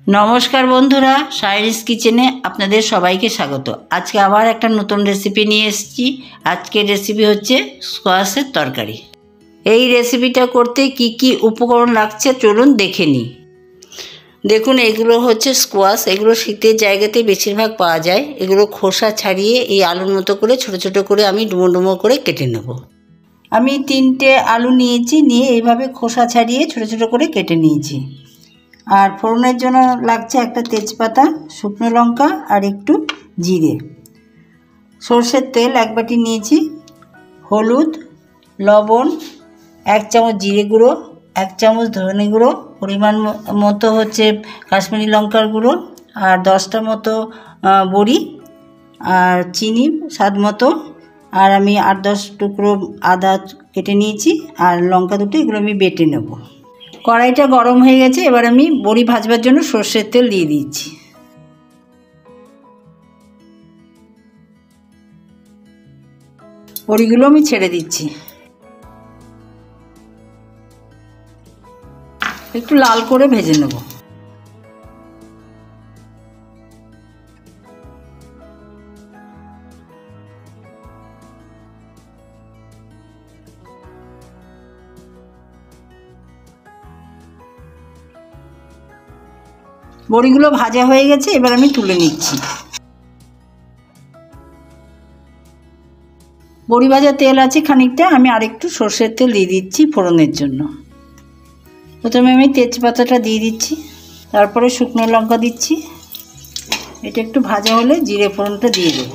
নমস্কার বন্ধুরা, সাইরিস কিচেনে আপনাদের সবাইকে স্বাগত। আজকে আবার একটা নতুন রেসিপি নিয়ে এসেছি। আজকের রেসিপি হচ্ছে স্কোয়াশের তরকারি। এই রেসিপিটা করতে কি কি উপকরণ লাগছে চলুন দেখে নিই। দেখুন, এগুলো হচ্ছে স্কোয়াশ। এগুলো শীতের জায়গাতে বেশিরভাগ পাওয়া যায়। এগুলো খোসা ছাড়িয়ে এই আলুর মতো করে ছোট ছোট করে আমি ডুমো ডুমো করে কেটে নেব। আমি 3টে আলু নিয়েছি, নিয়ে এইভাবে খোসা ছাড়িয়ে ছোট ছোট করে কেটে নিয়েছি। আর ফোড়নের জন্য লাগছে একটা তেজপাতা, শুকনো লঙ্কা আর একটু জিরে। সর্ষের তেল 1 বাটি নিয়েছি, হলুদ, লবণ, 1 চামচ জিরে গুঁড়ো, 1 চামচ ধনে গুঁড়ো, পরিমাণ মতো হচ্ছে কাশ্মীরি লঙ্কার গুঁড়ো, আর 10টা মতো বড়ি, আর চিনি স্বাদ মতো, আর আমি 8-10 টুকরো আদা কেটে নিয়েছি, আর লঙ্কা দুটো, এগুলো আমি বেটে নেব। কড়াইটা গরম হয়ে গেছে, এবার আমি বড়ি ভাজবার জন্য সর্ষের তেল দিয়ে দিচ্ছি। বড়িগুলো আমি ছেড়ে দিচ্ছি। একটু লাল করে ভেজে নেব। বড়িগুলো ভাজা হয়ে গেছে, এবার আমি তুলে নিচ্ছি। বড়ি ভাজা তেল আছে খানিকটা, আমি আরেকটু সর্ষের তেল দিয়ে দিচ্ছি ফোড়নের জন্য। প্রথমে আমি তেজপাতাটা দিয়ে দিচ্ছি, তারপরে শুকনো লঙ্কা দিচ্ছি। এটা একটু ভাজা হলে জিরে ফোড়নটা দিয়ে দেব।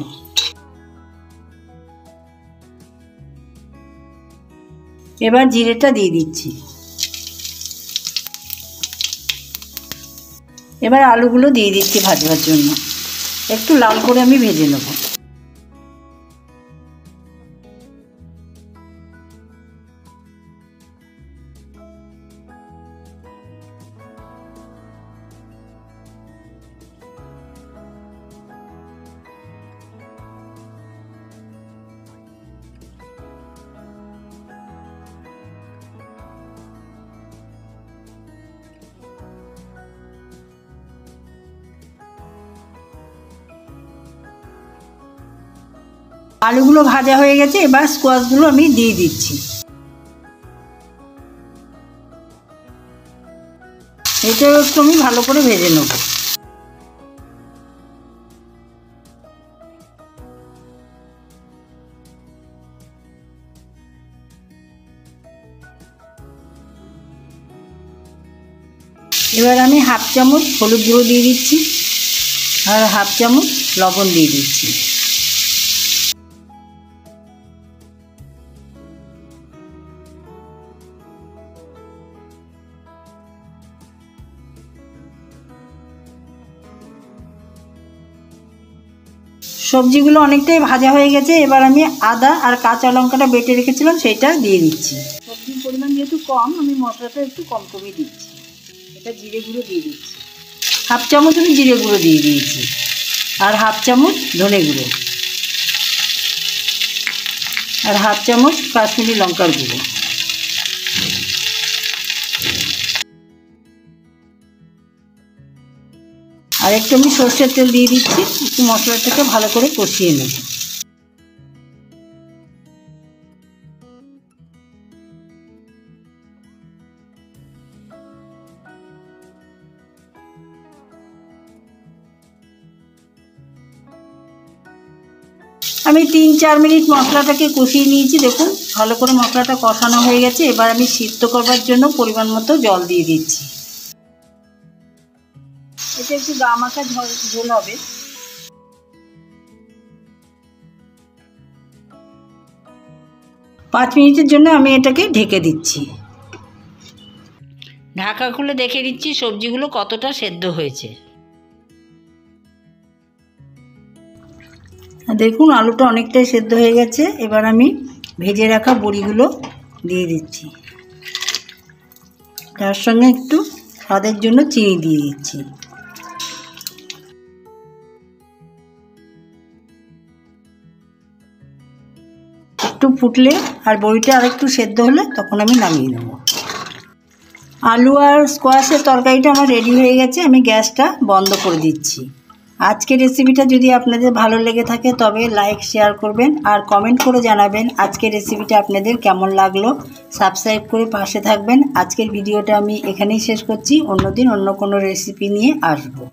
এবার জিরেটা দিয়ে দিচ্ছি। এবার আলুগুলো দিয়ে দিচ্ছি ভাজবার জন্য। একটু লাল করে আমি ভেজে নেব। আলুগুলো ভাজা হয়ে গেছে, এবার স্কোয়াশগুলো আমি দিয়ে দিচ্ছি। এটাও একটু আমি ভালো করে ভেজে নেব। এবার আমি 1/2 চামচ হলুদ গুঁড়ো দিয়ে দিচ্ছি, আর 1/2 চামচ লবণ দিয়ে দিচ্ছি। সবজিগুলো অনেকটাই ভাজা হয়ে গেছে, এবার আমি আদা আর কাঁচা লঙ্কাটা বেটে রেখেছিলাম সেটা দিয়ে দিচ্ছি। সবজির পরিমাণ যেহেতু কম, আমি মশলাটা একটু কম কমই দিচ্ছি। এটা জিরে গুঁড়ো দিয়ে দিচ্ছি। 1/2 চামচ আমি জিরে গুঁড়ো দিয়ে দিয়েছি, আর 1/2 চামচ ধনে গুঁড়ো, আর 1/2 চামচ কাশ্মীরি লঙ্কার গুঁড়ো। আর একটু আমি সর্ষের তেল দিয়ে দিচ্ছি। একটু মশলাটাকে ভালো করে কষিয়ে নেব। আমি 3-4 মিনিট মশলাটাকে কষিয়ে নিয়েছি। দেখুন, ভালো করে মশলাটা কষানো হয়ে গেছে। এবার আমি সিদ্ধ করবার জন্য পরিমাণ মতো জল দিয়ে দিচ্ছি। এটা একটু গা মাখা ঝোল হবে। পাঁচ মিনিটের জন্য আমি এটাকে ঢেকে দিচ্ছি। ঢাকা খুলে দেখে দিচ্ছি সবজিগুলো কতটা সেদ্ধ হয়েছে। দেখুন, আলুটা অনেকটাই সেদ্ধ হয়ে গেছে। এবার আমি ভেজে রাখা বড়িগুলো দিয়ে দিচ্ছি। তার সঙ্গে একটু স্বাদের জন্য চিনি দিয়ে দিচ্ছি। একটু ফুটলে আর বড়িটা আরেকটু সেদ্ধ হলে তখন আমি নামিয়ে নেব। আলু আর স্কোয়াশের তরকারিটা আমার রেডি হয়ে গেছে। আমি গ্যাসটা বন্ধ করে দিচ্ছি। আজকের রেসিপিটা যদি আপনাদের ভালো লেগে থাকে তবে লাইক শেয়ার করবেন আর কমেন্ট করে জানাবেন আজকের রেসিপিটা আপনাদের কেমন লাগলো। সাবস্ক্রাইব করে পাশে থাকবেন। আজকের ভিডিওটা আমি এখানেই শেষ করছি। অন্যদিন অন্য কোনো রেসিপি নিয়ে আসবো।